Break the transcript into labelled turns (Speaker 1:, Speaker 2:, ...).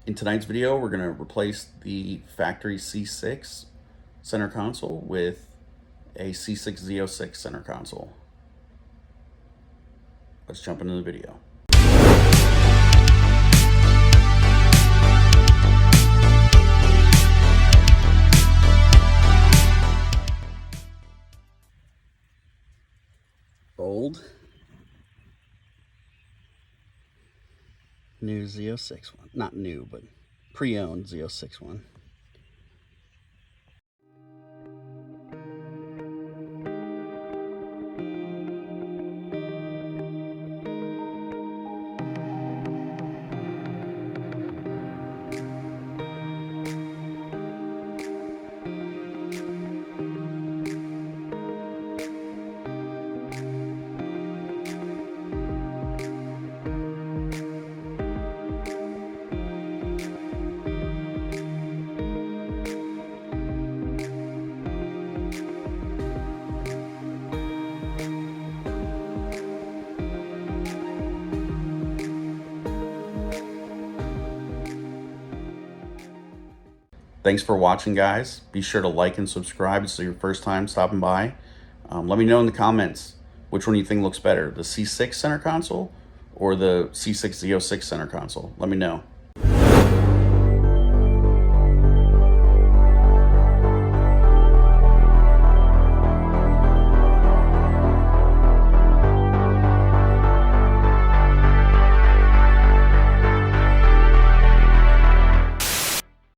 Speaker 1: In tonight's video, we're going to replace the factory C6 center console with a C6 Z06 center console. Let's jump into the video. Old, new Z06 one. Not new, but pre-owned Z06 one. Thanks for watching, guys. Be sure to like and subscribe. It's your first time stopping by. Let me know in the comments which one you think looks better, the C6 center console or the C6 Z06 center console. Let me know.